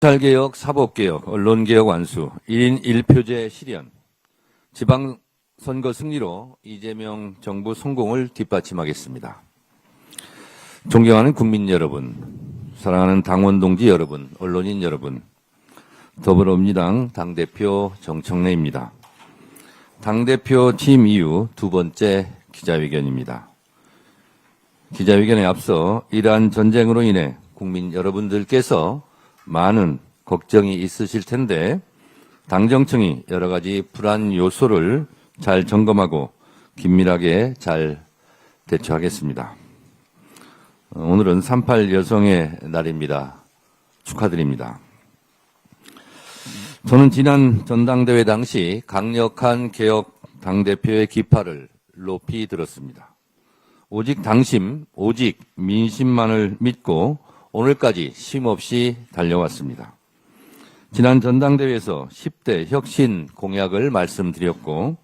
검찰개혁, 사법개혁, 언론개혁 완수, 1인 1표제 실현, 지방선거 승리로 이재명 정부 성공을 뒷받침하겠습니다. 존경하는 국민 여러분, 사랑하는 당원 동지 여러분, 언론인 여러분, 더불어민주당 당대표 정청래입니다. 당대표 취임 이후 두 번째 기자회견입니다. 기자회견에 앞서 이러한 전쟁으로 인해 국민 여러분들께서 많은 걱정이 있으실 텐데 당정청이 여러 가지 불안 요소를 잘 점검하고 긴밀하게 잘 대처하겠습니다. 오늘은 38 여성의 날입니다. 축하드립니다. 저는 지난 전당대회 당시 강력한 개혁 당대표의 기파를 높이 들었습니다. 오직 당심, 오직 민심만을 믿고 오늘까지 쉼없이 달려왔습니다. 지난 전당대회에서 10대 혁신 공약을 말씀드렸고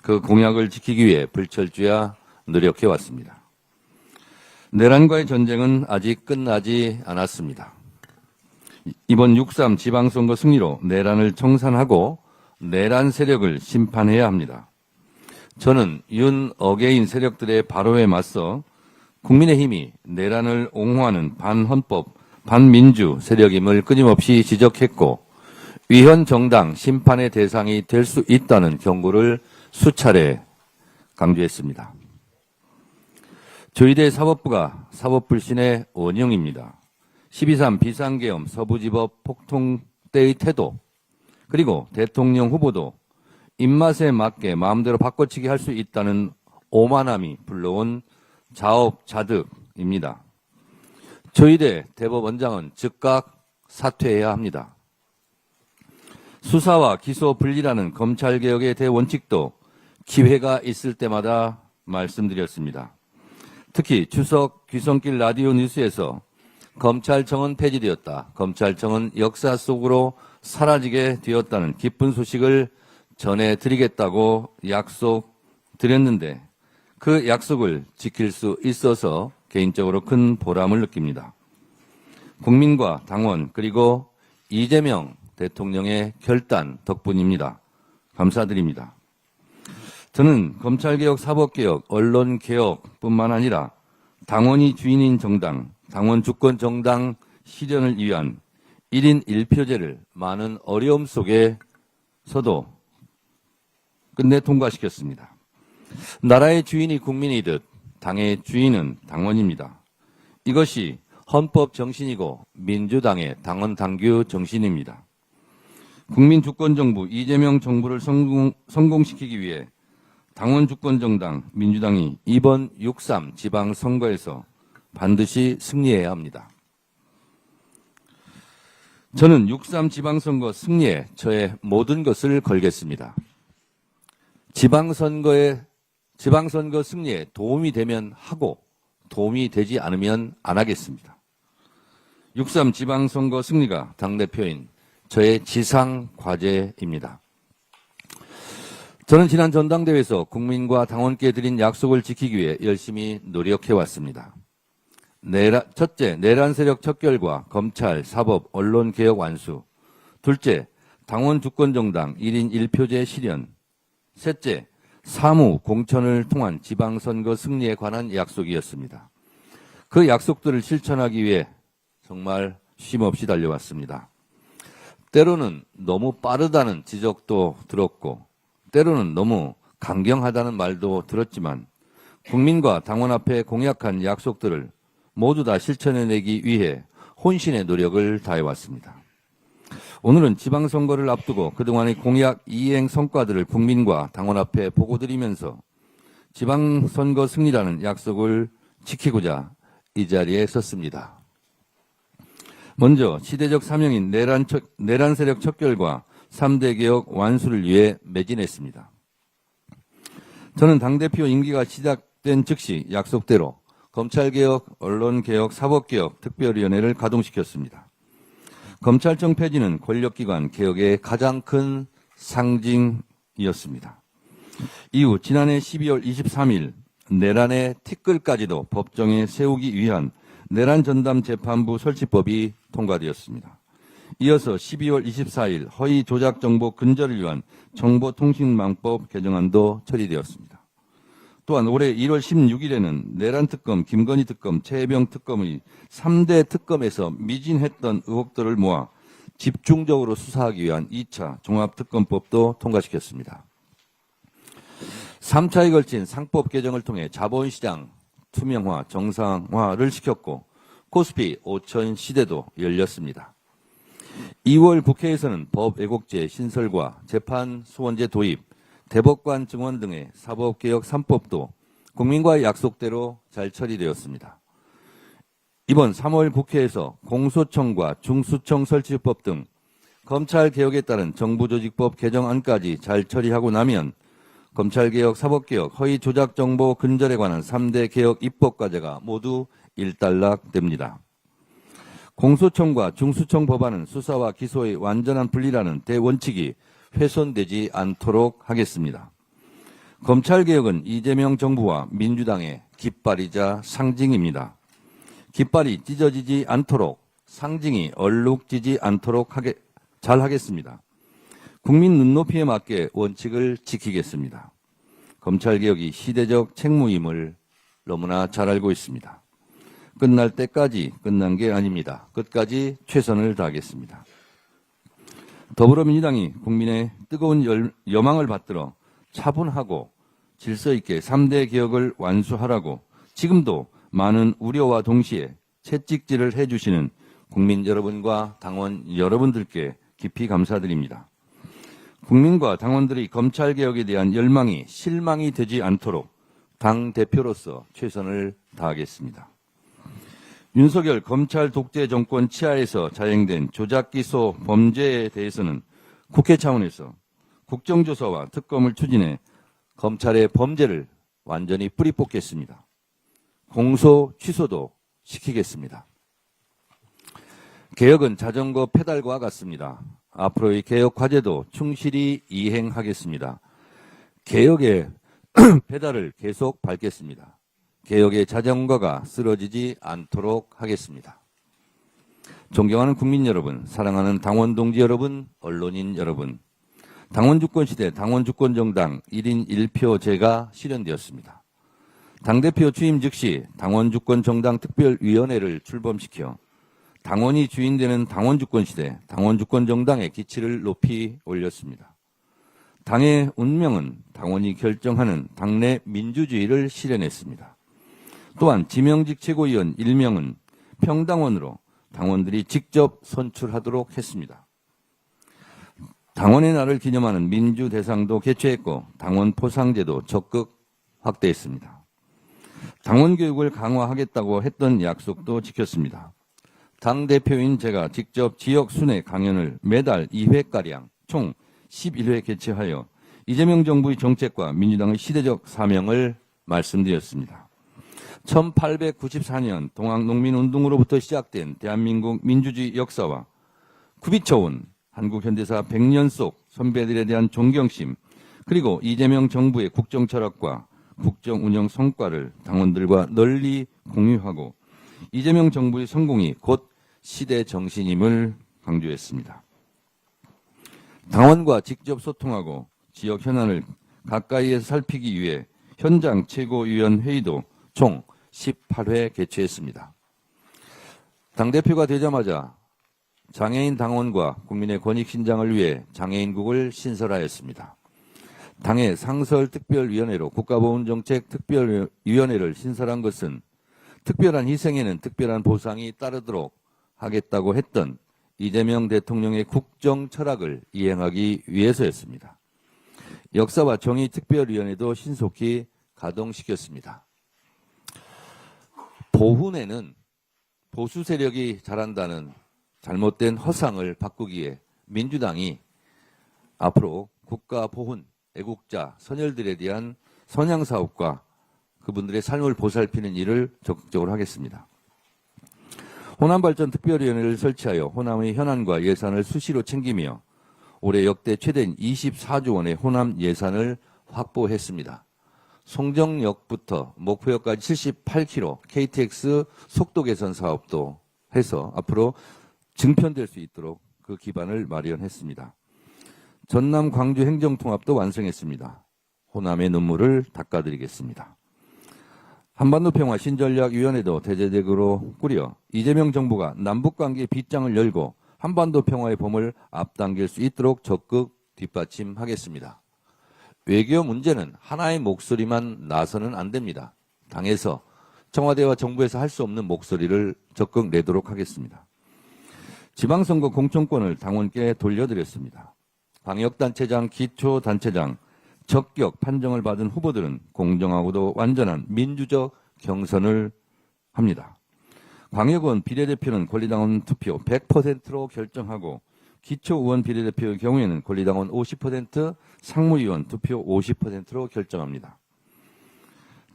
그 공약을 지키기 위해 불철주야 노력해왔습니다. 내란과의 전쟁은 아직 끝나지 않았습니다. 이번 6.3 지방선거 승리로 내란을 청산하고 내란 세력을 심판해야 합니다. 저는 윤 어게인 세력들의 발호에 맞서 국민의힘이 내란을 옹호하는 반헌법, 반민주 세력임을 끊임없이 지적했고 위헌 정당 심판의 대상이 될 수 있다는 경고를 수차례 강조했습니다. 조희대 사법부가 사법불신의 원형입니다. 12.3 비상계엄 서부지법 폭동 때의 태도, 그리고 대통령 후보도 입맛에 맞게 마음대로 바꿔치기 할 수 있다는 오만함이 불러온 자업자득입니다. 조희대 대법원장은 즉각 사퇴해야 합니다. 수사와 기소 분리라는 검찰개혁의 대원칙도 기회가 있을 때마다 말씀드렸습니다. 특히 추석 귀성길 라디오 뉴스에서 검찰청은 폐지되었다, 검찰청은 역사 속으로 사라지게 되었다는 기쁜 소식을 전해드리겠다고 약속드렸는데 그 약속을 지킬 수 있어서 개인적으로 큰 보람을 느낍니다. 국민과 당원 그리고 이재명 대통령의 결단 덕분입니다. 감사드립니다. 저는 검찰개혁, 사법개혁, 언론개혁뿐만 아니라 당원이 주인인 정당, 당원 주권 정당 실현을 위한 1인 1표제를 많은 어려움 속에서도 끝내 통과시켰습니다. 나라의 주인이 국민이듯 당의 주인은 당원입니다. 이것이 헌법 정신이고 민주당의 당원 당규 정신입니다. 국민 주권 정부 이재명 정부를 성공시키기 위해 당원 주권 정당 민주당이 이번 6.3 지방선거에서 반드시 승리해야 합니다. 저는 6.3 지방선거 승리에 저의 모든 것을 걸겠습니다. 지방선거 승리에 도움이 되면 하고 도움이 되지 않으면 안 하겠습니다. 6.3 지방선거 승리가 당대표인 저의 지상 과제입니다. 저는 지난 전당대회에서 국민과 당원께 드린 약속을 지키기 위해 열심히 노력해왔습니다. 첫째, 내란 세력 척결과 검찰, 사법, 언론 개혁 완수. 둘째, 당원 주권 정당 1인 1표제 실현. 셋째, 사무 공천을 통한 지방선거 승리에 관한 약속이었습니다. 그 약속들을 실천하기 위해 정말 쉼없이 달려왔습니다. 때로는 너무 빠르다는 지적도 들었고 때로는 너무 강경하다는 말도 들었지만 국민과 당원 앞에 공약한 약속들을 모두 다 실천해내기 위해 혼신의 노력을 다해왔습니다. 오늘은 지방선거를 앞두고 그동안의 공약 이행 성과들을 국민과 당원 앞에 보고드리면서 지방선거 승리라는 약속을 지키고자 이 자리에 섰습니다. 먼저 시대적 사명인 내란 세력 척결과 3대 개혁 완수를 위해 매진했습니다. 저는 당대표 임기가 시작된 즉시 약속대로 검찰개혁, 언론개혁, 사법개혁 특별위원회를 가동시켰습니다. 검찰청 폐지는 권력기관 개혁의 가장 큰 상징이었습니다. 이후 지난해 12월 23일 내란의 티끌까지도 법정에 세우기 위한 내란 전담 재판부 설치법이 통과되었습니다. 이어서 12월 24일 허위 조작 정보 근절을 위한 정보통신망법 개정안도 처리되었습니다. 또한 올해 1월 16일에는 내란 특검, 김건희 특검, 최혜병 특검의 3대 특검에서 미진했던 의혹들을 모아 집중적으로 수사하기 위한 2차 종합특검법도 통과시켰습니다. 3차에 걸친 상법 개정을 통해 자본시장 투명화, 정상화를 시켰고 코스피 5천 시대도 열렸습니다. 2월 국회에서는 법 왜곡죄 신설과 재판 소원제 도입, 대법관 증원 등의 사법개혁 3법도 국민과의 약속대로 잘 처리되었습니다. 이번 3월 국회에서 공소청과 중수청 설치법 등 검찰개혁에 따른 정부조직법 개정안까지 잘 처리하고 나면 검찰개혁, 사법개혁, 허위조작정보 근절에 관한 3대 개혁 입법과제가 모두 일단락됩니다. 공소청과 중수청 법안은 수사와 기소의 완전한 분리라는 대원칙이 훼손되지 않도록 하겠습니다. 검찰개혁은 이재명 정부와 민주당의 깃발이자 상징입니다. 깃발이 찢어지지 않도록 상징이 얼룩지지 않도록 잘 하겠습니다. 국민 눈높이에 맞게 원칙을 지키겠습니다. 검찰개혁이 시대적 책무임을 너무나 잘 알고 있습니다. 끝날 때까지 끝난 게 아닙니다. 끝까지 최선을 다하겠습니다. 더불어민주당이 국민의 뜨거운 여망을 받들어 차분하고 질서 있게 3대 개혁을 완수하라고 지금도 많은 우려와 동시에 채찍질을 해주시는 국민 여러분과 당원 여러분들께 깊이 감사드립니다. 국민과 당원들의 검찰개혁에 대한 열망이 실망이 되지 않도록 당대표로서 최선을 다하겠습니다. 윤석열 검찰 독재 정권 치하에서 자행된 조작기소 범죄에 대해서는 국회 차원에서 국정조사와 특검을 추진해 검찰의 범죄를 완전히 뿌리 뽑겠습니다. 공소 취소도 시키겠습니다. 개혁은 자전거 페달과 같습니다. 앞으로의 개혁 과제도 충실히 이행하겠습니다. 개혁의 페달을 계속 밟겠습니다. 개혁의 자전거가 쓰러지지 않도록 하겠습니다. 존경하는 국민 여러분, 사랑하는 당원 동지 여러분, 언론인 여러분, 당원주권 시대 당원주권 정당 1인 1표제가 실현되었습니다. 당대표 취임 즉시 당원주권 정당 특별위원회를 출범시켜 당원이 주인되는 당원주권 시대 당원주권 정당의 기치를 높이 올렸습니다. 당의 운명은 당원이 결정하는 당내 민주주의를 실현했습니다. 또한 지명직 최고위원 1명은 평당원으로 당원들이 직접 선출하도록 했습니다. 당원의 날을 기념하는 민주대상도 개최했고 당원 포상제도 적극 확대했습니다. 당원 교육을 강화하겠다고 했던 약속도 지켰습니다. 당대표인 제가 직접 지역 순회 강연을 매달 2회가량 총 11회 개최하여 이재명 정부의 정책과 민주당의 시대적 사명을 말씀드렸습니다. 1894년 동학농민운동으로부터 시작된 대한민국 민주주의 역사와 굽이쳐온 한국 현대사 100년 속 선배들에 대한 존경심, 그리고 이재명 정부의 국정 철학과 국정 운영 성과를 당원들과 널리 공유하고 이재명 정부의 성공이 곧 시대 정신임을 강조했습니다. 당원과 직접 소통하고 지역 현안을 가까이에서 살피기 위해 현장 최고위원 회의도 총 18회 개최했습니다. 당대표가 되자마자 장애인 당원과 국민의 권익 신장을 위해 장애인국을 신설하였습니다. 당의 상설특별위원회로 국가보훈정책특별위원회를 신설한 것은 특별한 희생에는 특별한 보상이 따르도록 하겠다고 했던 이재명 대통령의 국정 철학을 이행하기 위해서였습니다. 역사와 정의특별위원회도 신속히 가동시켰습니다. 보훈에는 보수 세력이 잘한다는 잘못된 허상을 바꾸기에 민주당이 앞으로 국가보훈, 애국자, 선열들에 대한 선양사업과 그분들의 삶을 보살피는 일을 적극적으로 하겠습니다. 호남발전특별위원회를 설치하여 호남의 현안과 예산을 수시로 챙기며 올해 역대 최대인 24조 원의 호남 예산을 확보했습니다. 송정역부터 목포역까지 78km KTX 속도 개선 사업도 해서 앞으로 증편될 수 있도록 그 기반을 마련했습니다. 전남 광주 행정통합도 완성했습니다. 호남의 눈물을 닦아드리겠습니다. 한반도평화 신전략위원회도 대대적으로 꾸려 이재명 정부가 남북관계 빗장을 열고 한반도 평화의 봄을 앞당길 수 있도록 적극 뒷받침하겠습니다. 외교 문제는 하나의 목소리만 나서는 안 됩니다. 당에서 청와대와 정부에서 할 수 없는 목소리를 적극 내도록 하겠습니다. 지방선거 공천권을 당원께 돌려드렸습니다. 광역단체장, 기초단체장, 적격 판정을 받은 후보들은 공정하고도 완전한 민주적 경선을 합니다. 광역원 비례대표는 권리당원 투표 100%로 결정하고 기초의원 비례대표의 경우에는 권리당원 50%, 상무위원 투표 50%로 결정합니다.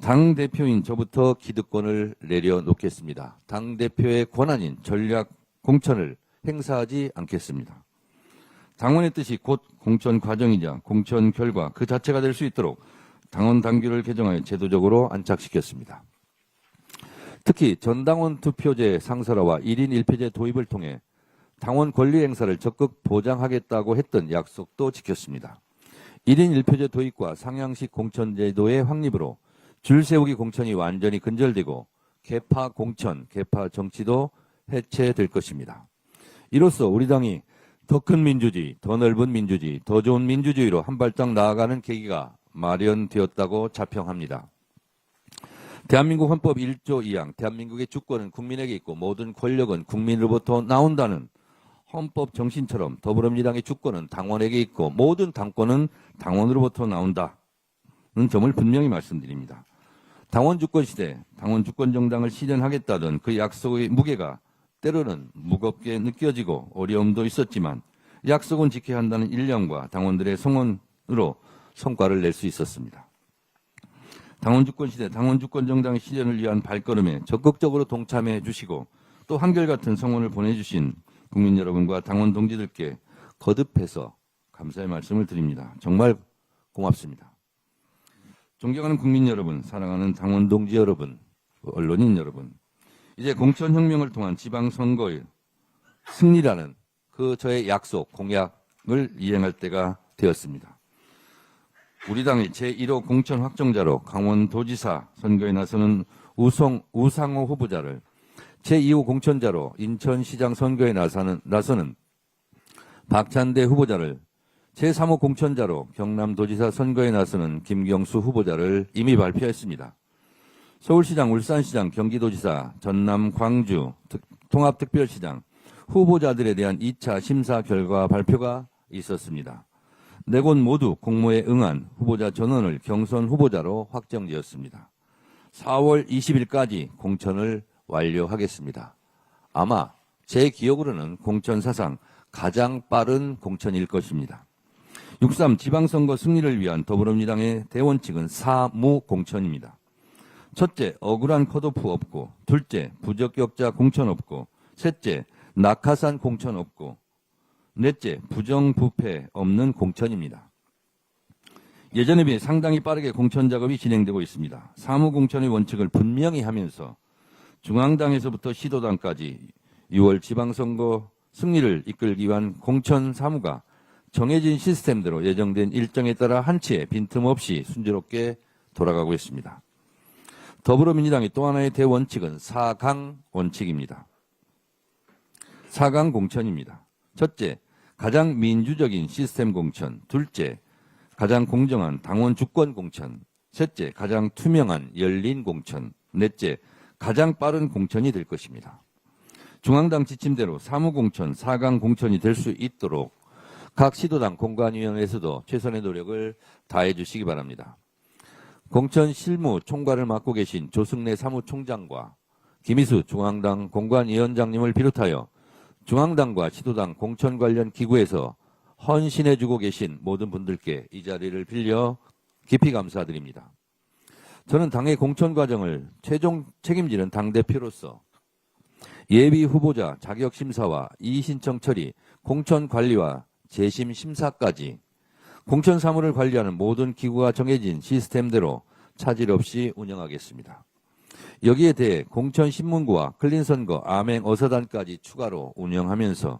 당대표인 저부터 기득권을 내려놓겠습니다. 당대표의 권한인 전략 공천을 행사하지 않겠습니다. 당원의 뜻이 곧 공천 과정이자 공천 결과 그 자체가 될 수 있도록 당원 당규를 개정하여 제도적으로 안착시켰습니다. 특히 전당원 투표제 상설화와 1인 1표제 도입을 통해 당원 권리 행사를 적극 보장하겠다고 했던 약속도 지켰습니다. 1인 1표제 도입과 상향식 공천제도의 확립으로 줄 세우기 공천이 완전히 근절되고 개파 공천, 개파 정치도 해체될 것입니다. 이로써 우리 당이 더 큰 민주주의, 더 넓은 민주주의, 더 좋은 민주주의로 한 발짝 나아가는 계기가 마련되었다고 자평합니다. 대한민국 헌법 1조 2항 대한민국의 주권은 국민에게 있고 모든 권력은 국민으로부터 나온다는 헌법 정신처럼 더불어민주당의 주권은 당원에게 있고 모든 당권은 당원으로부터 나온다는 점을 분명히 말씀드립니다. 당원 주권 시대, 당원 주권 정당을 실현하겠다던 그 약속의 무게가 때로는 무겁게 느껴지고 어려움도 있었지만 약속은 지켜야 한다는 일념과 당원들의 성원으로 성과를 낼 수 있었습니다. 당원 주권 시대, 당원 주권 정당의 실현을 위한 발걸음에 적극적으로 동참해 주시고 또 한결같은 성원을 보내주신 국민 여러분과 당원 동지들께 거듭해서 감사의 말씀을 드립니다. 정말 고맙습니다. 존경하는 국민 여러분, 사랑하는 당원 동지 여러분, 언론인 여러분, 이제 공천혁명을 통한 지방선거의 승리라는 그 저의 약속, 공약을 이행할 때가 되었습니다. 우리 당의 제1호 공천 확정자로 강원도지사 선거에 나서는 우상호 후보자를, 제2호 공천자로 인천시장 선거에 나서는 박찬대 후보자를, 제3호 공천자로 경남도지사 선거에 나서는 김경수 후보자를 이미 발표했습니다. 서울시장, 울산시장, 경기도지사, 전남, 광주, 통합특별시장 후보자들에 대한 2차 심사 결과 발표가 있었습니다. 네 곳 모두 공모에 응한 후보자 전원을 경선 후보자로 확정되었습니다. 4월 20일까지 공천을 완료하겠습니다. 아마 제 기억으로는 공천 사상 가장 빠른 공천일 것입니다. 6.3 지방선거 승리를 위한 더불어민주당의 대원칙은 사무공천입니다. 첫째, 억울한 컷오프 없고, 둘째, 부적격자 공천 없고, 셋째, 낙하산 공천 없고, 넷째, 부정부패 없는 공천입니다. 예전에 비해 상당히 빠르게 공천 작업이 진행되고 있습니다. 사무공천의 원칙을 분명히 하면서 중앙당에서부터 시도당까지 6월 지방선거 승리를 이끌기 위한 공천 사무가 정해진 시스템대로 예정된 일정에 따라 한치의 빈틈없이 순조롭게 돌아가고 있습니다. 더불어민주당의 또 하나의 대원칙은 4강 원칙입니다. 4강 공천입니다. 첫째, 가장 민주적인 시스템 공천. 둘째, 가장 공정한 당원 주권 공천. 셋째, 가장 투명한 열린 공천. 넷째, 가장 빠른 공천이 될 것입니다. 중앙당 지침대로 사무공천, 4강 공천이 될 수 있도록 각 시도당 공관위원회에서도 최선의 노력을 다해 주시기 바랍니다. 공천 실무 총괄을 맡고 계신 조승래 사무총장과 김희수 중앙당 공관위원장님을 비롯하여 중앙당과 시도당 공천 관련 기구에서 헌신해주고 계신 모든 분들께 이 자리를 빌려 깊이 감사드립니다. 저는 당의 공천 과정을 최종 책임지는 당대표로서 예비 후보자 자격심사와 이의신청 처리, 공천 관리와 재심 심사까지 공천 사무를 관리하는 모든 기구가 정해진 시스템대로 차질 없이 운영하겠습니다. 여기에 대해 공천신문고와 클린선거, 암행 어사단까지 추가로 운영하면서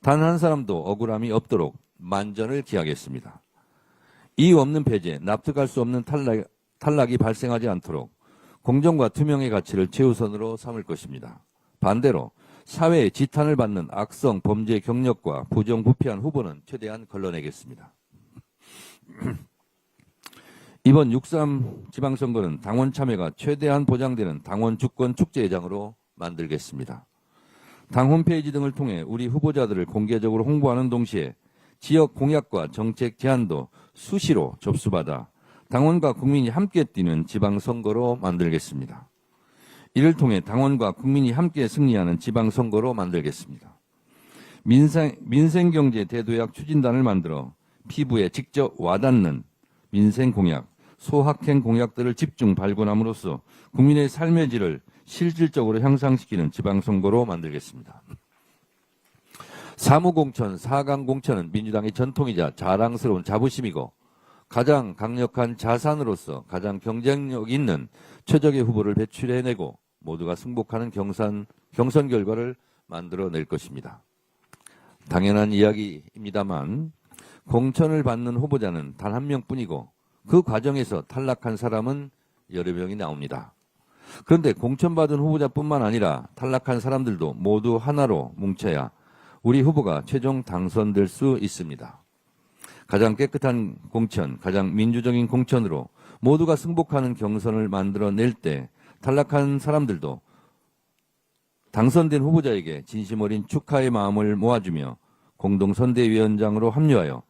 단 한 사람도 억울함이 없도록 만전을 기하겠습니다. 이유 없는 배제, 납득할 수 없는 탈락이 발생하지 않도록 공정과 투명의 가치를 최우선으로 삼을 것입니다. 반대로 사회의 지탄을 받는 악성 범죄 경력과 부정부패한 후보는 최대한 걸러내겠습니다. 이번 6.3 지방선거는 당원 참여가 최대한 보장되는 당원 주권 축제회장으로 만들겠습니다. 당 홈페이지 등을 통해 우리 후보자들을 공개적으로 홍보하는 동시에 지역 공약과 정책 제안도 수시로 접수받아 당원과 국민이 함께 뛰는 지방선거로 만들겠습니다. 이를 통해 당원과 국민이 함께 승리하는 지방선거로 만들겠습니다. 민생경제 대도약 추진단을 만들어 피부에 직접 와닿는 민생공약, 소확행 공약들을 집중 발굴함으로써 국민의 삶의 질을 실질적으로 향상시키는 지방선거로 만들겠습니다. 사무공천, 사강공천은 민주당의 전통이자 자랑스러운 자부심이고 가장 강력한 자산으로서 가장 경쟁력 있는 최적의 후보를 배출해내고 모두가 승복하는 경선 결과를 만들어낼 것입니다. 당연한 이야기입니다만 공천을 받는 후보자는 단 한 명뿐이고 그 과정에서 탈락한 사람은 여러 명이 나옵니다. 그런데 공천받은 후보자뿐만 아니라 탈락한 사람들도 모두 하나로 뭉쳐야 우리 후보가 최종 당선될 수 있습니다. 가장 깨끗한 공천, 가장 민주적인 공천으로 모두가 승복하는 경선을 만들어낼 때 탈락한 사람들도 당선된 후보자에게 진심 어린 축하의 마음을 모아주며 공동선대위원장으로 합류하여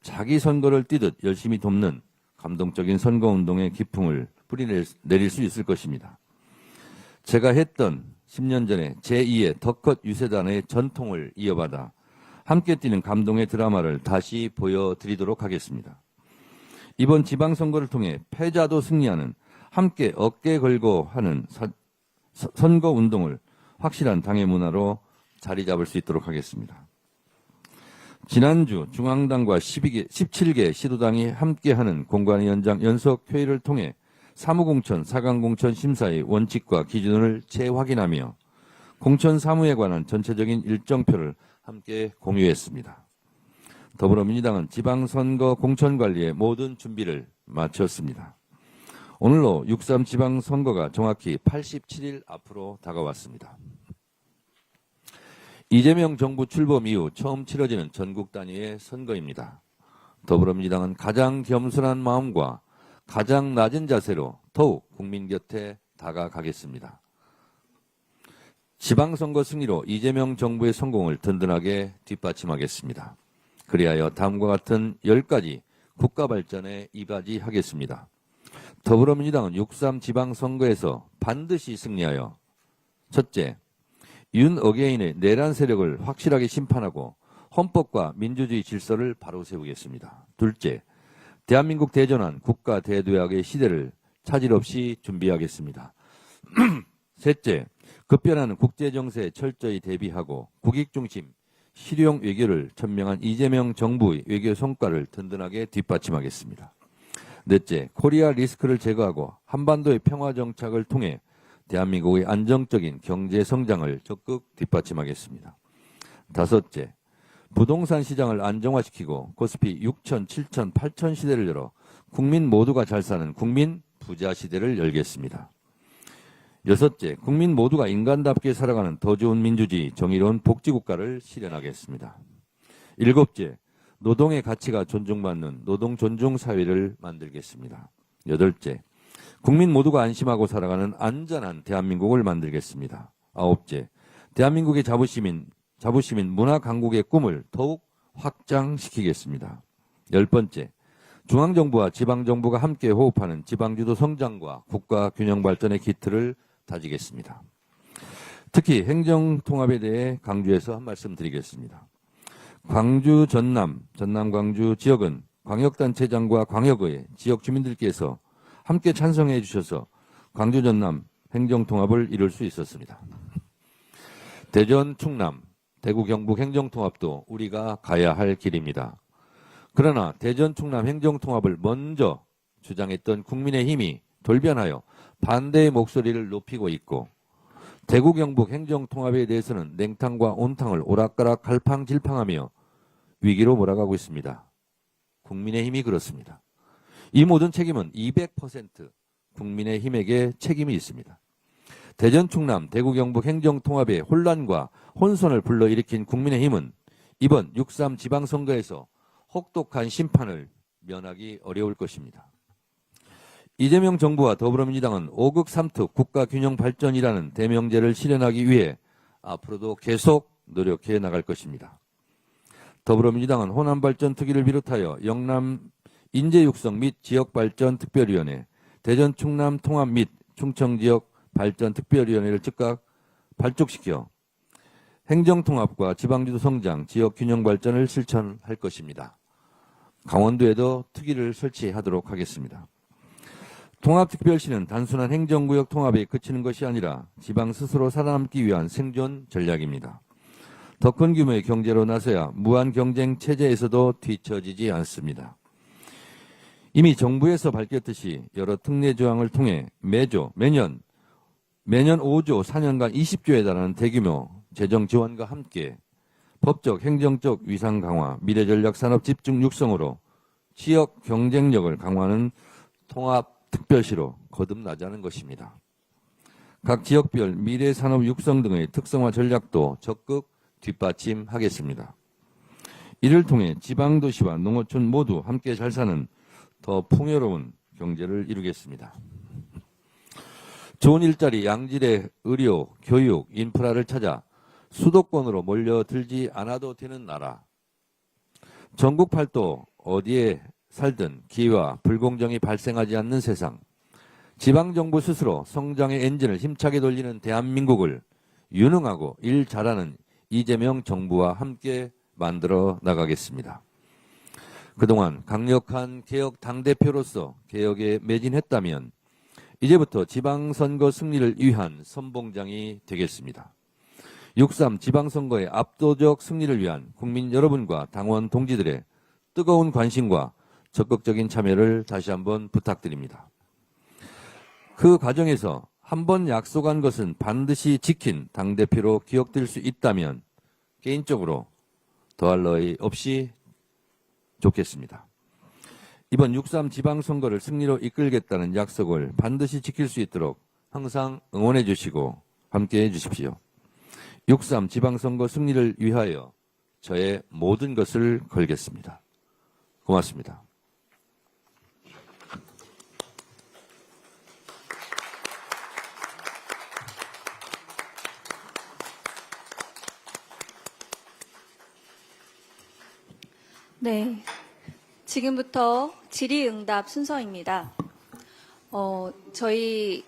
자기 선거를 뛰듯 열심히 돕는 감동적인 선거운동의 기풍을 뿌리내릴 수 있을 것입니다. 제가 했던 10년 전에 제2의 더 컷 유세단의 전통을 이어받아 함께 뛰는 감동의 드라마를 다시 보여드리도록 하겠습니다. 이번 지방선거를 통해 패자도 승리하는 함께 어깨 걸고 하는 선거운동을 확실한 당의 문화로 자리 잡을 수 있도록 하겠습니다. 지난주 중앙당과 17개 시도당이 함께하는 공관위원장 연석회의를 통해 사무공천, 사강공천 심사의 원칙과 기준을 재확인하며 공천 사무에 관한 전체적인 일정표를 함께 공유했습니다. 더불어민주당은 지방선거 공천관리의 모든 준비를 마쳤습니다. 오늘로 6.3 지방선거가 정확히 87일 앞으로 다가왔습니다. 이재명 정부 출범 이후 처음 치러지는 전국 단위의 선거입니다. 더불어민주당은 가장 겸손한 마음과 가장 낮은 자세로 더욱 국민 곁에 다가가겠습니다. 지방선거 승리로 이재명 정부의 성공을 든든하게 뒷받침하겠습니다. 그리하여 다음과 같은 10가지 국가 발전에 이바지하겠습니다. 더불어민주당은 6.3 지방선거에서 반드시 승리하여 첫째, 윤 어게인의 내란 세력을 확실하게 심판하고 헌법과 민주주의 질서를 바로 세우겠습니다. 둘째, 대한민국 대전환 국가 대도약의 시대를 차질 없이 준비하겠습니다. 셋째, 급변하는 국제정세에 철저히 대비하고 국익중심, 실용 외교를 천명한 이재명 정부의 외교 성과를 든든하게 뒷받침하겠습니다. 넷째, 코리아 리스크를 제거하고 한반도의 평화 정착을 통해 대한민국의 안정적인 경제 성장을 적극 뒷받침하겠습니다. 다섯째, 부동산 시장을 안정화시키고 코스피 6천, 7천, 8천 시대를 열어 국민 모두가 잘 사는 국민 부자 시대를 열겠습니다. 여섯째, 국민 모두가 인간답게 살아가는 더 좋은 민주주의, 정의로운 복지국가를 실현하겠습니다. 일곱째, 노동의 가치가 존중받는 노동 존중 사회를 만들겠습니다. 여덟째, 국민 모두가 안심하고 살아가는 안전한 대한민국을 만들겠습니다. 아홉째, 대한민국의 자부심인 문화 강국의 꿈을 더욱 확장시키겠습니다. 열 번째, 중앙정부와 지방정부가 함께 호흡하는 지방주도 성장과 국가 균형 발전의 기틀을 다지겠습니다. 특히 행정통합에 대해 강조해서 한 말씀 드리겠습니다. 광주 전남 광주 지역은 광역단체장과 광역의 지역 주민들께서 함께 찬성해 주셔서 광주 전남 행정통합을 이룰 수 있었습니다. 대전 충남 대구 경북 행정통합도 우리가 가야 할 길입니다. 그러나 대전 충남 행정통합을 먼저 주장했던 국민의힘이 돌변하여 반대의 목소리를 높이고 있고 대구 경북 행정통합에 대해서는 냉탕과 온탕을 오락가락 갈팡질팡하며 위기로 몰아가고 있습니다. 국민의힘이 그렇습니다. 이 모든 책임은 200% 국민의힘에게 책임이 있습니다. 대전 충남 대구 경북 행정통합의 혼란과 혼선을 불러일으킨 국민의힘은 이번 6.3 지방선거에서 혹독한 심판을 면하기 어려울 것입니다. 이재명 정부와 더불어민주당은 5극 3특 국가균형 발전이라는 대명제를 실현하기 위해 앞으로도 계속 노력해 나갈 것입니다. 더불어민주당은 호남발전 특위를 비롯하여 영남 인재육성 및 지역발전특별위원회, 대전 충남 통합 및 충청지역 발전특별위원회를 즉각 발족시켜 행정통합과 지방주도 성장, 지역균형 발전을 실천할 것입니다. 강원도에도 특위를 설치하도록 하겠습니다. 통합특별시는 단순한 행정구역 통합에 그치는 것이 아니라 지방 스스로 살아남기 위한 생존 전략입니다. 더 큰 규모의 경제로 나서야 무한 경쟁 체제에서도 뒤처지지 않습니다. 이미 정부에서 밝혔듯이 여러 특례 조항을 통해 매년 5조 4년간 20조에 달하는 대규모 재정 지원과 함께 법적, 행정적 위상 강화, 미래전략 산업 집중 육성으로 지역 경쟁력을 강화하는 통합특별시로 거듭나자는 것입니다. 각 지역별 미래산업 육성 등의 특성화 전략도 적극 뒷받침하겠습니다. 이를 통해 지방도시와 농어촌 모두 함께 잘 사는 더 풍요로운 경제를 이루겠습니다. 좋은 일자리, 양질의 의료, 교육, 인프라를 찾아 수도권으로 몰려들지 않아도 되는 나라. 전국 팔도 어디에 살든 기회와 불공정이 발생하지 않는 세상. 지방정부 스스로 성장의 엔진을 힘차게 돌리는 대한민국을 유능하고 일 잘하는 이재명 정부와 함께 만들어 나가겠습니다. 그동안 강력한 개혁 당대표로서 개혁에 매진했다면 이제부터 지방선거 승리를 위한 선봉장이 되겠습니다. 6.3 지방선거의 압도적 승리를 위한 국민 여러분과 당원 동지들의 뜨거운 관심과 적극적인 참여를 다시 한번 부탁드립니다. 그 과정에서 한번 약속한 것은 반드시 지킨 당대표로 기억될 수 있다면 개인적으로 더할 나위 없이 좋겠습니다. 이번 6.3 지방선거를 승리로 이끌겠다는 약속을 반드시 지킬 수 있도록 항상 응원해 주시고 함께해 주십시오. 6.3 지방선거 승리를 위하여 저의 모든 것을 걸겠습니다. 고맙습니다. 네, 지금부터 질의응답 순서입니다. 저희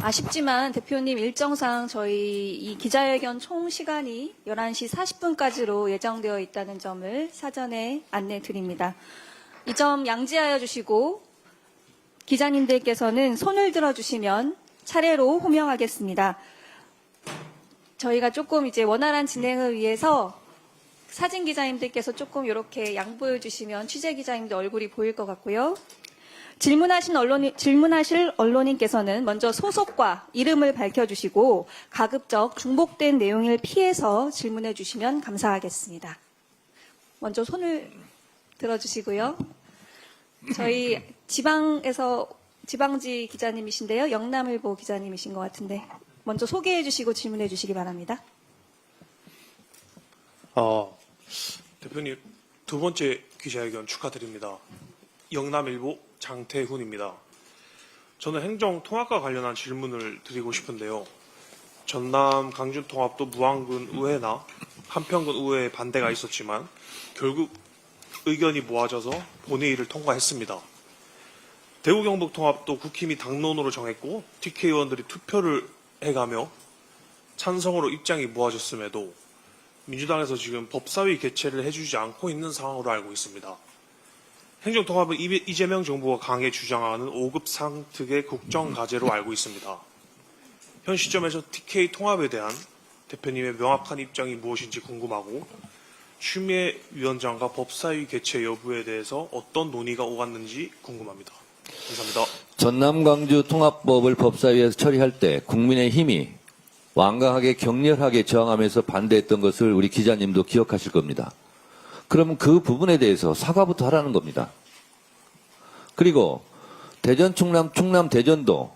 아쉽지만 대표님 일정상 저희 이 기자회견 총 시간이 11시 40분까지로 예정되어 있다는 점을 사전에 안내 드립니다. 이 점 양지하여 주시고 기자님들께서는 손을 들어주시면 차례로 호명하겠습니다. 저희가 조금 이제 원활한 진행을 위해서 사진 기자님들께서 조금 이렇게 양보해 주시면 취재 기자님들 얼굴이 보일 것 같고요. 질문하실 언론인께서는 먼저 소속과 이름을 밝혀주시고 가급적 중복된 내용을 피해서 질문해 주시면 감사하겠습니다. 먼저 손을 들어주시고요. 저희 지방지 기자님이신데요. 영남일보 기자님이신 것 같은데 먼저 소개해 주시고 질문해 주시기 바랍니다. 대표님, 두 번째 기자회견 축하드립니다. 영남일보 장태훈입니다. 저는 행정통합과 관련한 질문을 드리고 싶은데요. 전남 강준통합도 무안군 의회나 한평군 의회에 반대가 있었지만 결국 의견이 모아져서 본회의를 통과했습니다. 대구 경북 통합도 국힘이 당론으로 정했고 TK 의원들이 투표를 해가며 찬성으로 입장이 모아졌음에도 민주당에서 지금 법사위 개최를 해주지 않고 있는 상황으로 알고 있습니다. 행정통합은 이재명 정부가 강하게 주장하는 5급 상특의 국정과제로 알고 있습니다. 현 시점에서 TK 통합에 대한 대표님의 명확한 입장이 무엇인지 궁금하고 추미애 위원장과 법사위 개최 여부에 대해서 어떤 논의가 오갔는지 궁금합니다. 감사합니다. 전남 광주 통합법을 법사위에서 처리할 때 국민의힘이 완강하게 격렬하게 저항하면서 반대했던 것을 우리 기자님도 기억하실 겁니다. 그러면 그 부분에 대해서 사과부터 하라는 겁니다. 그리고 대전, 충남 대전도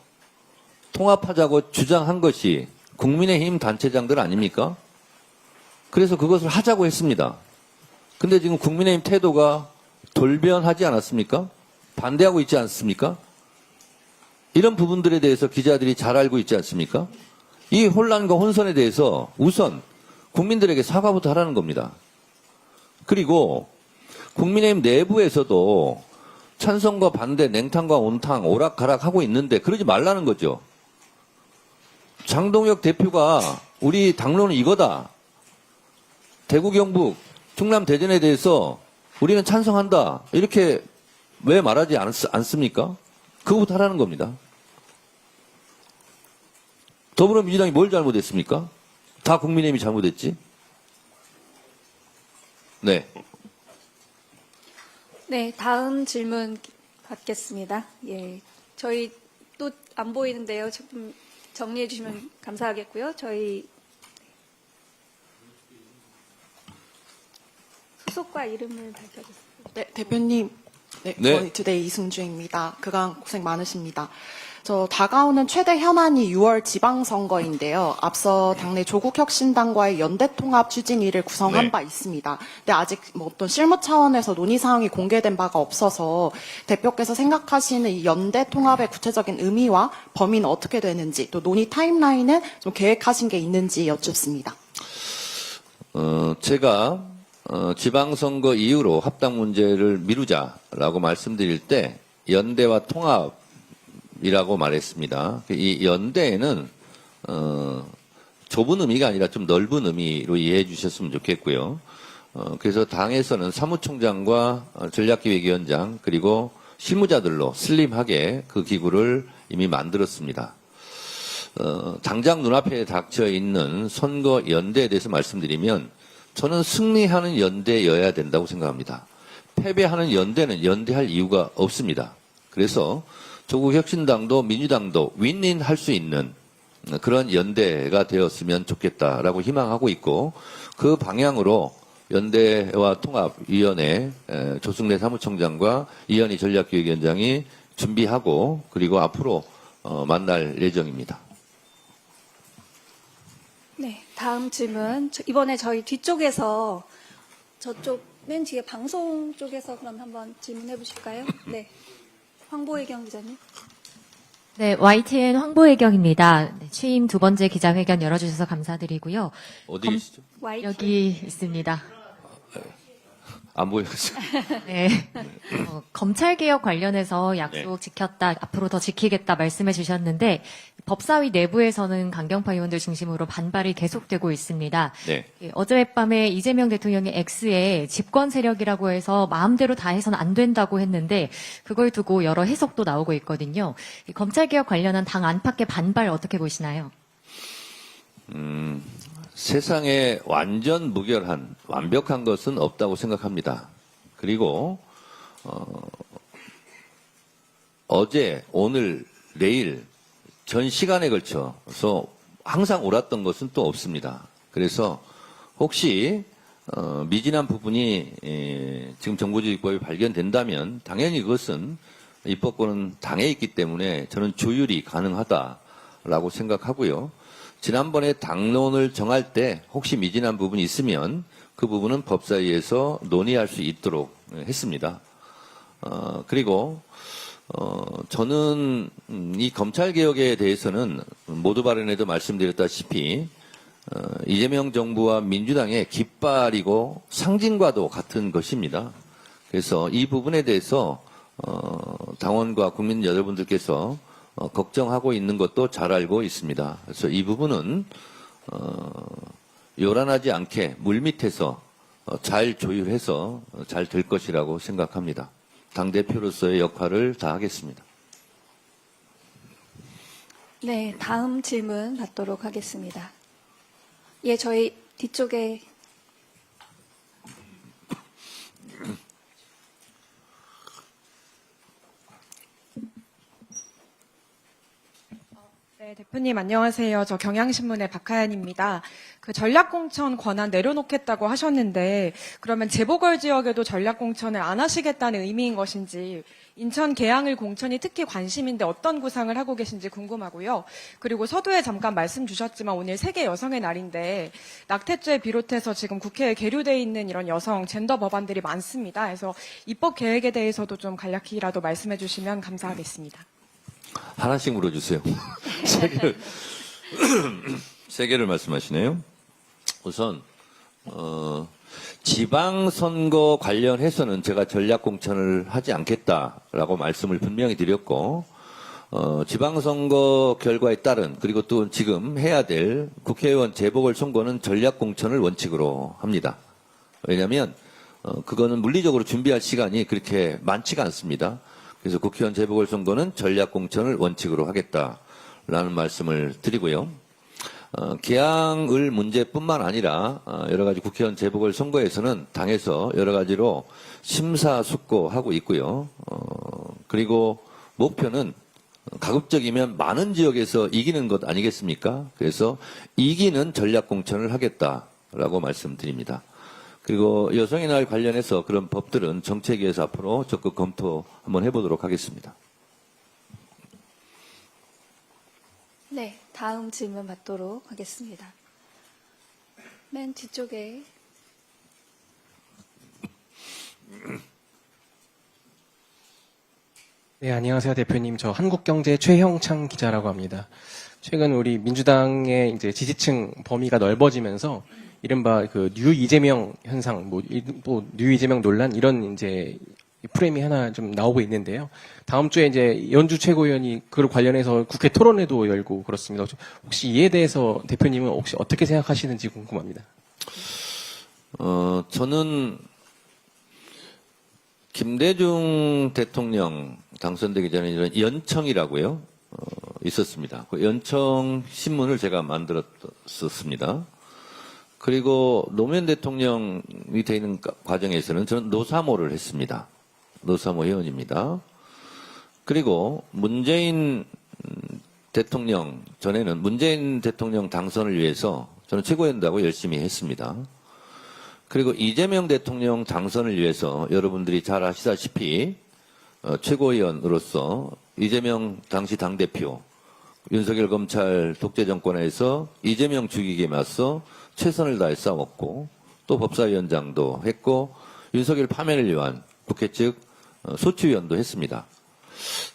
통합하자고 주장한 것이 국민의힘 단체장들 아닙니까? 그래서 그것을 하자고 했습니다. 근데 지금 국민의힘 태도가 돌변하지 않았습니까? 반대하고 있지 않습니까? 이런 부분들에 대해서 기자들이 잘 알고 있지 않습니까? 이 혼란과 혼선에 대해서 우선 국민들에게 사과부터 하라는 겁니다. 그리고 국민의힘 내부에서도 찬성과 반대, 냉탕과 온탕, 오락가락 하고 있는데 그러지 말라는 거죠. 장동혁 대표가 우리 당론은 이거다. 대구, 경북, 충남, 대전에 대해서 우리는 찬성한다. 이렇게 왜 말하지 않습니까? 그거부터 하라는 겁니다. 더불어민주당이 뭘 잘못했습니까? 다 국민의힘이 잘못했지? 네. 네, 다음 질문 받겠습니다. 예, 저희 또 안 보이는데요. 조금 정리해 주시면 감사하겠고요. 저희 소속과 이름을 밝혀주세요. 네, 대표님. 네, 네. 저희 투데이 이승주입니다. 그간 고생 많으십니다. 저 다가오는 최대 현안이 6월 지방선거인데요. 앞서 당내 조국혁신당과의 연대통합 추진위를 구성한 네. 바 있습니다. 근데 아직 뭐 어떤 실무 차원에서 논의 사항이 공개된 바가 없어서 대표께서 생각하시는 이 연대통합의 구체적인 의미와 범위는 어떻게 되는지 또 논의 타임라인은 좀 계획하신 게 있는지 여쭙습니다. 제가 지방선거 이후로 합당 문제를 미루자라고 말씀드릴 때 연대와 통합이라고 말했습니다. 이 연대에는 좁은 의미가 아니라 좀 넓은 의미로 이해해 주셨으면 좋겠고요. 그래서 당에서는 사무총장과 전략기획위원장 그리고 실무자들로 슬림하게 그 기구를 이미 만들었습니다. 당장 눈앞에 닥쳐 있는 선거 연대에 대해서 말씀드리면 저는 승리하는 연대여야 된다고 생각합니다. 패배하는 연대는 연대할 이유가 없습니다. 그래서 조국 혁신당도 민주당도 윈윈 할 수 있는 그런 연대가 되었으면 좋겠다라고 희망하고 있고 그 방향으로 연대와 통합위원회 조승래 사무총장과 이현희 전략기획위원장이 준비하고 그리고 앞으로 만날 예정입니다. 네, 다음 질문. 이번에 저희 뒤쪽에서 저쪽 맨 뒤에 방송 쪽에서 그럼 한번 질문해 보실까요? 네, 황보혜경 기자님. 네, YTN 황보혜경입니다. 네, 취임 2번째 기자회견 열어주셔서 감사드리고요. 어디 계시죠? 여기 있습니다. 안 보여요. 네. 검찰개혁 관련해서 약속 네. 지켰다, 앞으로 더 지키겠다 말씀해 주셨는데, 법사위 내부에서는 강경파 의원들 중심으로 반발이 계속되고 있습니다. 네. 어젯밤에 이재명 대통령이 X에 집권 세력이라고 해서 마음대로 다 해서는 안 된다고 했는데, 그걸 두고 여러 해석도 나오고 있거든요. 이 검찰개혁 관련한 당 안팎의 반발 어떻게 보시나요? 세상에 완전 무결한 완벽한 것은 없다고 생각합니다. 그리고 어제, 오늘, 내일 전 시간에 걸쳐서 항상 옳았던 것은 또 없습니다. 그래서 혹시 미진한 부분이 지금 정보조직법에 발견된다면 당연히 그것은 입법권은 당에 있기 때문에 저는 조율이 가능하다라고 생각하고요. 지난번에 당론을 정할 때 혹시 미진한 부분이 있으면 그 부분은 법사위에서 논의할 수 있도록 했습니다. 그리고 저는 이 검찰개혁에 대해서는 모두 발언에도 말씀드렸다시피 이재명 정부와 민주당의 깃발이고 상징과도 같은 것입니다. 그래서 이 부분에 대해서 당원과 국민 여러분들께서 걱정하고 있는 것도 잘 알고 있습니다. 그래서 이 부분은 요란하지 않게 물밑에서 잘 조율해서 잘 될 것이라고 생각합니다. 당대표로서의 역할을 다하겠습니다. 네, 다음 질문 받도록 하겠습니다. 예, 저희 뒤쪽에 네, 네, 대표님 안녕하세요. 저 경향신문의 박하연입니다. 그 전략공천 권한 내려놓겠다고 하셨는데 그러면 재보궐 지역에도 전략공천을 안 하시겠다는 의미인 것인지 인천 계양을 공천이 특히 관심인데 어떤 구상을 하고 계신지 궁금하고요. 그리고 서두에 잠깐 말씀 주셨지만 오늘 세계 여성의 날인데 낙태죄 비롯해서 지금 국회에 계류되어 있는 이런 여성 젠더 법안들이 많습니다. 그래서 입법 계획에 대해서도 좀 간략히라도 말씀해 주시면 감사하겠습니다. 하나씩 물어주세요. 세 개를 말씀하시네요. 우선 지방선거 관련해서는 제가 전략공천을 하지 않겠다라고 말씀을 분명히 드렸고 지방선거 결과에 따른 그리고 또 지금 해야 될 국회의원 재보궐선거는 전략공천을 원칙으로 합니다. 왜냐하면 그거는 물리적으로 준비할 시간이 그렇게 많지가 않습니다. 그래서 국회의원 재보궐선거는 전략공천을 원칙으로 하겠다라는 말씀을 드리고요. 계양을 문제뿐만 아니라 여러 가지 국회의원 재보궐선거에서는 당에서 여러 가지로 심사숙고하고 있고요. 그리고 목표는 가급적이면 많은 지역에서 이기는 것 아니겠습니까? 그래서 이기는 전략공천을 하겠다라고 말씀드립니다. 그리고 여성의 날 관련해서 그런 법들은 정책위에서 앞으로 적극 검토 한번 해보도록 하겠습니다. 네, 다음 질문 받도록 하겠습니다. 맨 뒤쪽에. 네, 안녕하세요, 대표님. 저 한국경제 최형창 기자라고 합니다. 최근 우리 민주당의 이제 지지층 범위가 넓어지면서 이른바 그 뉴 이재명 현상, 뉴 이재명 논란 이런 이제 프레임이 하나 좀 나오고 있는데요. 다음 주에 이제 연주 최고위원이 그걸 관련해서 국회 토론회도 열고 그렇습니다. 혹시 이에 대해서 대표님은 혹시 어떻게 생각하시는지 궁금합니다. 저는 김대중 대통령 당선되기 전에 이런 연청이라고요. 있었습니다. 그 연청 신문을 제가 만들었었습니다. 그리고 노무현 대통령이 되는 과정에서는 저는 노사모를 했습니다. 노사모 회원입니다. 그리고 문재인 대통령 전에는 문재인 대통령 당선을 위해서 저는 최고위원들하고 열심히 했습니다. 그리고 이재명 대통령 당선을 위해서 여러분들이 잘 아시다시피 최고위원으로서 이재명 당시 당대표 윤석열 검찰 독재 정권에서 이재명 죽이기에 맞서 최선을 다해 싸웠고 또 법사위원장도 했고 윤석열 파면을 위한 국회 측 소추위원도 했습니다.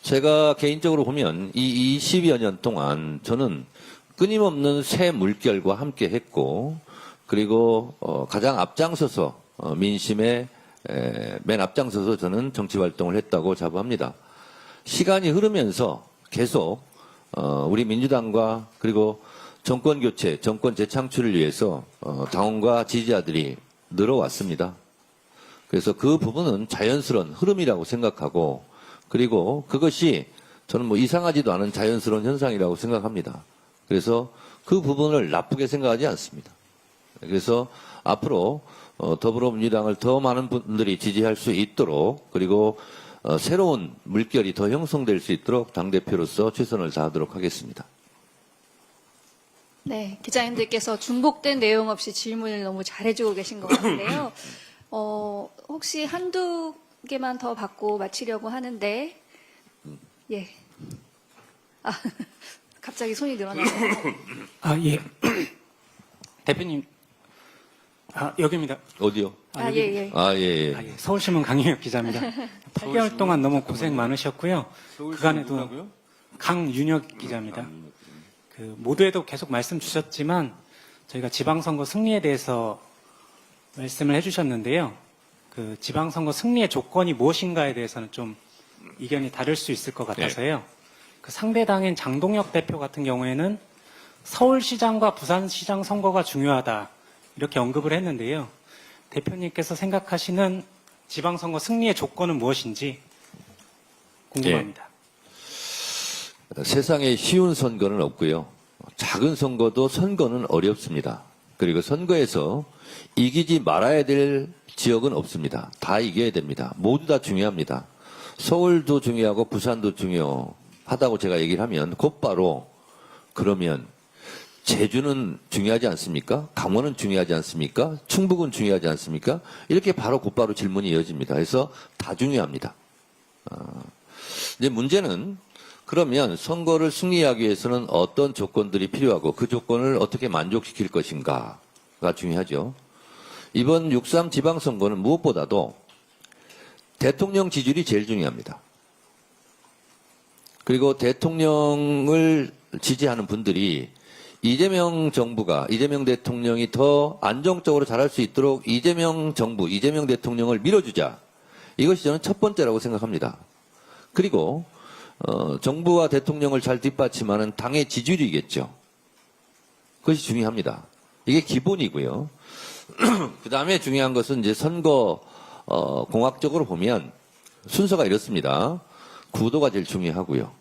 제가 개인적으로 보면 이 20여 년 동안 저는 끊임없는 새 물결과 함께 했고 그리고 가장 앞장서서 민심에 맨 앞장서서 저는 정치 활동을 했다고 자부합니다. 시간이 흐르면서 계속 우리 민주당과 그리고 정권 교체, 정권 재창출을 위해서 당원과 지지자들이 늘어왔습니다. 그래서 그 부분은 자연스러운 흐름이라고 생각하고 그리고 그것이 저는 뭐 이상하지도 않은 자연스러운 현상이라고 생각합니다. 그래서 그 부분을 나쁘게 생각하지 않습니다. 그래서 앞으로 더불어민주당을 더 많은 분들이 지지할 수 있도록 그리고 새로운 물결이 더 형성될 수 있도록 당대표로서 최선을 다하도록 하겠습니다. 네, 기자님들께서 중복된 내용 없이 질문을 너무 잘해주고 계신 것 같은데요. 혹시 한두 개만 더 받고 마치려고 하는데, 예. 갑자기 손이 늘어나네요. 예. 대표님, 여기입니다. 어디요? 예. 예. 서울신문 강희혁 기자입니다. 8개월 동안 너무 고생 많으셨고요. 그간에도 강윤혁 기자입니다. 그 모두에도 계속 말씀 주셨지만 저희가 지방선거 승리에 대해서 말씀을 해주셨는데요. 그 지방선거 승리의 조건이 무엇인가에 대해서는 좀 이견이 다를 수 있을 것 같아서요. 그 상대당인 장동혁 대표 같은 경우에는 서울시장과 부산시장 선거가 중요하다 이렇게 언급을 했는데요. 대표님께서 생각하시는 지방선거 승리의 조건은 무엇인지 궁금합니다. 세상에 쉬운 선거는 없고요. 작은 선거도 선거는 어렵습니다. 그리고 선거에서 이기지 말아야 될 지역은 없습니다. 다 이겨야 됩니다. 모두 다 중요합니다. 서울도 중요하고 부산도 중요하다고 제가 얘기를 하면 곧바로 그러면 제주는 중요하지 않습니까? 강원은 중요하지 않습니까? 충북은 중요하지 않습니까? 이렇게 바로 곧바로 질문이 이어집니다. 그래서 다 중요합니다. 이제 문제는 그러면 선거를 승리하기 위해서는 어떤 조건들이 필요하고 그 조건을 어떻게 만족시킬 것인가가 중요하죠. 이번 6.3 지방선거는 무엇보다도 대통령 지지율이 제일 중요합니다. 그리고 대통령을 지지하는 분들이 이재명 정부가, 이재명 대통령이 더 안정적으로 잘할 수 있도록 이재명 정부, 이재명 대통령을 밀어주자. 이것이 저는 첫 번째라고 생각합니다. 그리고 정부와 대통령을 잘 뒷받침하는 당의 지지율이겠죠. 그것이 중요합니다. 이게 기본이고요. 그 다음에 중요한 것은 이제 선거 공학적으로 보면 순서가 이렇습니다. 구도가 제일 중요하고요.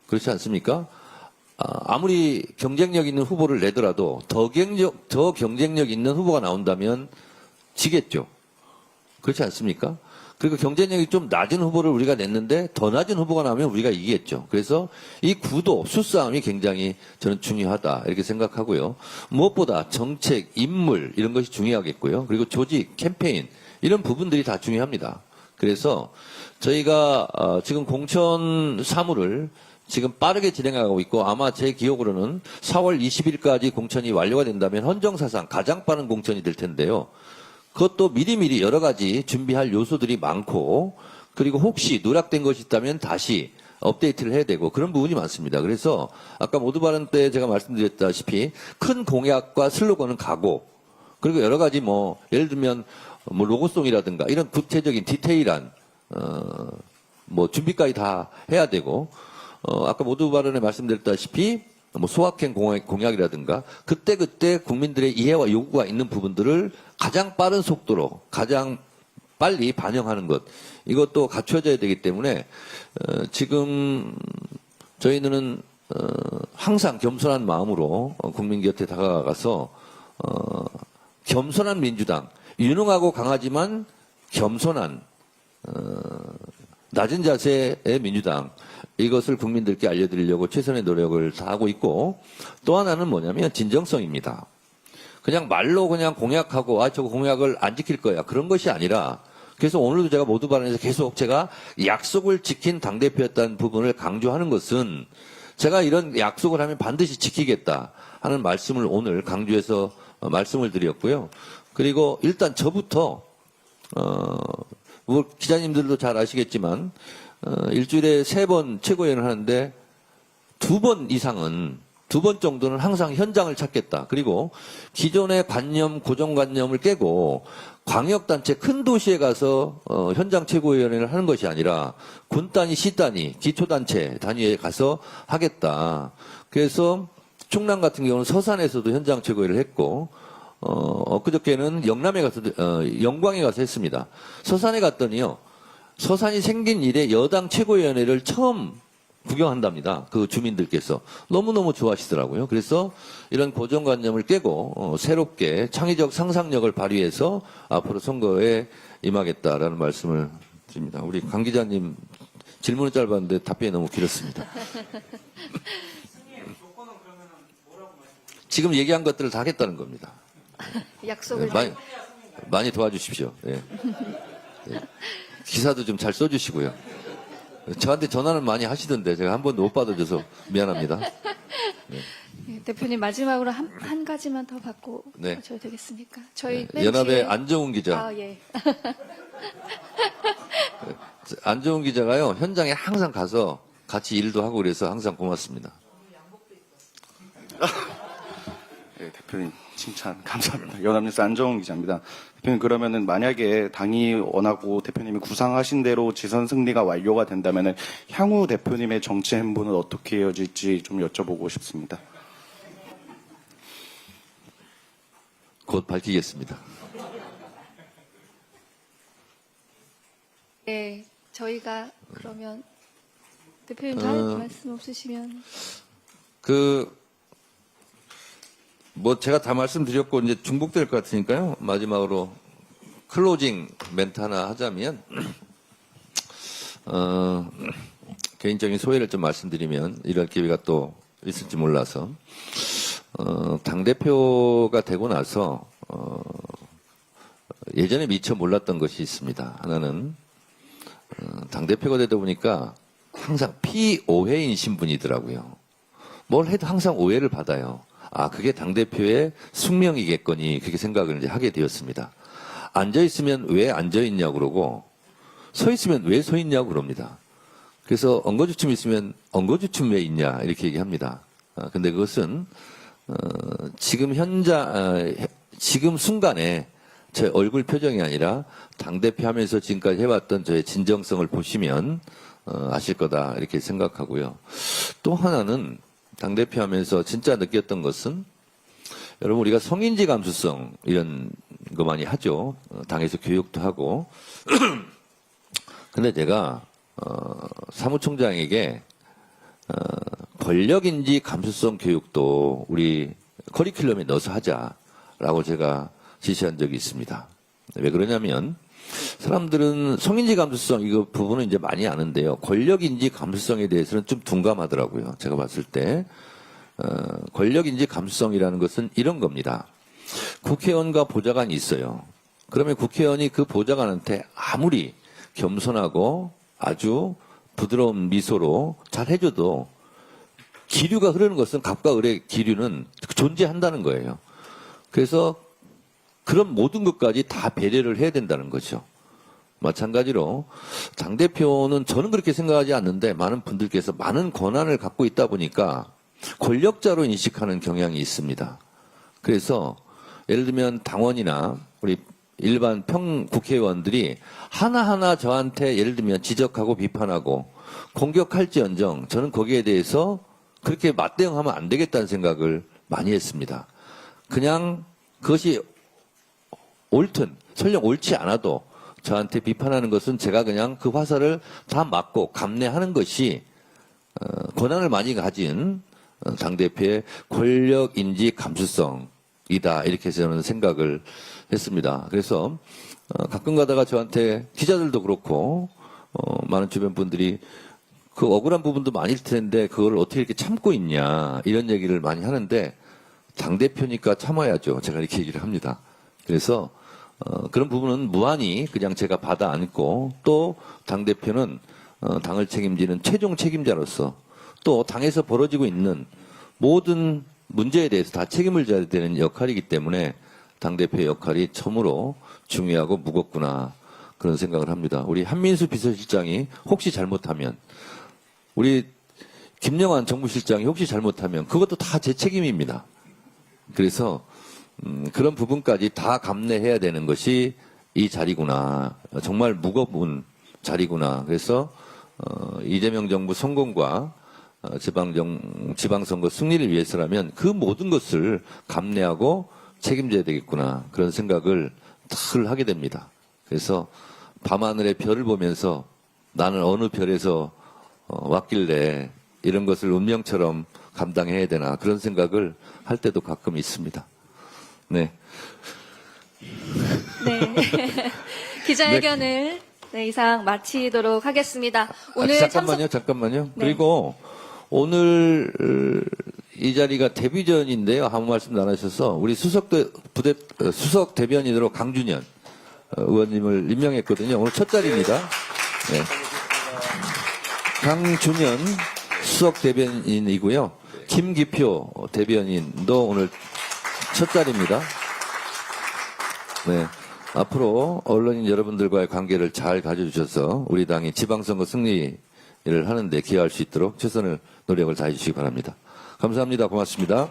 그렇지 않습니까? 아무리 경쟁력 있는 후보를 내더라도 더 경쟁력 있는 후보가 나온다면 지겠죠. 그렇지 않습니까? 그리고 경쟁력이 좀 낮은 후보를 우리가 냈는데 더 낮은 후보가 나오면 우리가 이기겠죠. 그래서 이 구도, 수싸움이 굉장히 저는 중요하다 이렇게 생각하고요. 무엇보다 정책, 인물 이런 것이 중요하겠고요. 그리고 조직, 캠페인 이런 부분들이 다 중요합니다. 그래서 저희가 지금 공천 사무를 지금 빠르게 진행하고 있고 아마 제 기억으로는 4월 20일까지 공천이 완료가 된다면 헌정사상 가장 빠른 공천이 될 텐데요. 그것도 미리미리 여러 가지 준비할 요소들이 많고 그리고 혹시 누락된 것이 있다면 다시 업데이트를 해야 되고 그런 부분이 많습니다. 그래서 아까 모두 발언 때 제가 말씀드렸다시피 큰 공약과 슬로건은 가고 그리고 여러 가지 뭐 예를 들면 뭐 로고송이라든가 이런 구체적인 디테일한 뭐 준비까지 다 해야 되고 아까 모두 발언에 말씀드렸다시피 뭐 소확행 공약이라든가 그때 국민들의 이해와 요구가 있는 부분들을 가장 빠른 속도로 가장 빨리 반영하는 것 이것도 갖춰져야 되기 때문에 지금 저희는 항상 겸손한 마음으로 국민 곁에 다가가서 겸손한 민주당 유능하고 강하지만 겸손한 낮은 자세의 민주당 이것을 국민들께 알려드리려고 최선의 노력을 다하고 있고 또 하나는 뭐냐면 진정성입니다. 그냥 말로 그냥 공약하고 저거 공약을 안 지킬 거야 그런 것이 아니라 그래서 오늘도 제가 모두 발언에서 계속 제가 약속을 지킨 당대표였다는 부분을 강조하는 것은 제가 이런 약속을 하면 반드시 지키겠다 하는 말씀을 오늘 강조해서 말씀을 드렸고요. 그리고 일단 저부터 뭐 기자님들도 잘 아시겠지만 일주일에 3번 최고위원을 하는데 2번 이상은 2번 정도는 항상 현장을 찾겠다. 그리고 기존의 관념, 고정관념을 깨고 광역단체 큰 도시에 가서 현장 최고위원회를 하는 것이 아니라 군 단위, 시 단위, 기초단체 단위에 가서 하겠다. 그래서 충남 같은 경우는 서산에서도 현장 최고위를 했고 엊그저께는 영남에 가서 영광에 가서 했습니다. 서산에 갔더니요. 서산이 생긴 이래 여당 최고위원회를 처음 구경한답니다. 그 주민들께서 너무너무 좋아하시더라고요. 그래서 이런 고정관념을 깨고 새롭게 창의적 상상력을 발휘해서 앞으로 선거에 임하겠다라는 말씀을 드립니다. 우리 강 기자님 질문은 짧았는데 답변이 너무 길었습니다. 지금 얘기한 것들을 다 하겠다는 겁니다. 약속을 많이 도와주십시오. 예. 예. 기사도 좀 잘 써주시고요. 저한테 전화는 많이 하시던데 제가 한 번도 못 받아줘서 미안합니다. 네, 대표님 마지막으로 한 가지만 더 받고 네. 가셔도 되겠습니까? 저희 맨 연합의 뒤에- 안정훈 기자. 아, 예. 안정훈 기자가요 현장에 항상 가서 같이 일도 하고 그래서 항상 고맙습니다. 네, 대표님 칭찬 감사합니다. 연합뉴스 안정훈 기자입니다. 대표님 그러면은 만약에 당이 원하고 대표님이 구상하신 대로 지선 승리가 완료가 된다면은 향후 대표님의 정치 행보는 어떻게 이어질지 좀 여쭤보고 싶습니다. 곧 밝히겠습니다. 네, 저희가 그러면 대표님 할 말씀 없으시면 뭐 제가 다 말씀드렸고 이제 중복될 것 같으니까요. 마지막으로 클로징 멘트 하나 하자면 개인적인 소회를 좀 말씀드리면 이런 기회가 또 있을지 몰라서. 당대표가 되고 나서, 예전에 미처 몰랐던 것이 있습니다. 하나는, 당대표가 되다 보니까 항상 피오해인 신분이더라고요. 뭘 해도 항상 오해를 받아요. 아, 그게 당대표의 숙명이겠거니, 그렇게 생각을 이제 하게 되었습니다. 앉아있으면 왜 앉아있냐고 그러고, 서있으면 왜 서있냐고 그럽니다. 그래서 엉거주춤 있으면 엉거주춤 왜 있냐, 이렇게 얘기합니다. 근데 그것은, 지금 지금 순간에 제 얼굴 표정이 아니라 당대표 하면서 지금까지 해왔던 저의 진정성을 보시면, 아실 거다, 이렇게 생각하고요. 또 하나는 당대표 하면서 진짜 느꼈던 것은, 여러분, 우리가 성인지 감수성, 이런 거 많이 하죠. 당에서 교육도 하고. 근데 제가, 사무총장에게, 권력인지 감수성 교육도 우리 커리큘럼에 넣어서 하자라고 제가 지시한 적이 있습니다. 왜 그러냐면, 사람들은 성인지 감수성, 이거 부분은 이제 많이 아는데요. 권력인지 감수성에 대해서는 좀 둔감하더라고요. 제가 봤을 때. 권력인지 감수성이라는 것은 이런 겁니다. 국회의원과 보좌관이 있어요. 그러면 국회의원이 그 보좌관한테 아무리 겸손하고 아주 부드러운 미소로 잘 해줘도 기류가 흐르는 것은 갑과 을의 기류는 존재한다는 거예요. 그래서 그런 모든 것까지 다 배려를 해야 된다는 거죠. 마찬가지로 당대표는 저는 그렇게 생각하지 않는데 많은 분들께서 많은 권한을 갖고 있다 보니까 권력자로 인식하는 경향이 있습니다. 그래서 예를 들면 당원이나 우리 일반 국회의원들이 하나하나 저한테 예를 들면 지적하고 비판하고 공격할지언정 저는 거기에 대해서 그렇게 맞대응하면 안 되겠다는 생각을 많이 했습니다. 그냥 그것이 옳든 설령 옳지 않아도 저한테 비판하는 것은 제가 그냥 그 화살을 다 맞고 감내하는 것이 권한을 많이 가진 당대표의 권력인지 감수성이다, 이렇게 저는 생각을 했습니다. 그래서 가끔 가다가 저한테 기자들도 그렇고 많은 주변 분들이 그 억울한 부분도 많을 텐데 그걸 어떻게 이렇게 참고 있냐, 이런 얘기를 많이 하는데 당대표니까 참아야죠, 제가 이렇게 얘기를 합니다. 그래서 그런 부분은 무한히 그냥 제가 받아 안고, 또 당대표는 당을 책임지는 최종 책임자로서 또 당에서 벌어지고 있는 모든 문제에 대해서 다 책임을 져야 되는 역할이기 때문에 당대표의 역할이 참으로 중요하고 무겁구나, 그런 생각을 합니다. 우리 한민수 비서실장이 혹시 잘못하면, 우리 김영환 정무실장이 혹시 잘못하면 그것도 다 제 책임입니다. 그래서 그런 부분까지 다 감내해야 되는 것이 이 자리구나, 정말 무거운 자리구나. 그래서 이재명 정부 성공과 지방선거 승리를 위해서라면 그 모든 것을 감내하고 책임져야 되겠구나, 그런 생각을 늘 하게 됩니다. 그래서 밤하늘의 별을 보면서 나는 어느 별에서 왔길래 이런 것을 운명처럼 감당해야 되나, 그런 생각을 할 때도 가끔 있습니다. 네. 네. 기자회견을 네, 이상 마치도록 하겠습니다. 오늘 잠깐만요. 네. 그리고 오늘 이 자리가 데뷔전인데요. 아무 말씀도 안 하셔서 우리 수석 대변인으로 강준현 의원님을 임명했거든요. 오늘 첫 자리입니다. 네. 강준현 수석 대변인이고요. 김기표 대변인도 오늘 첫 자리입니다. 네. 앞으로 언론인 여러분들과의 관계를 잘 가져주셔서 우리 당이 지방선거 승리를 하는데 기여할 수 있도록 최선을 노력을 다해 주시기 바랍니다. 감사합니다. 고맙습니다.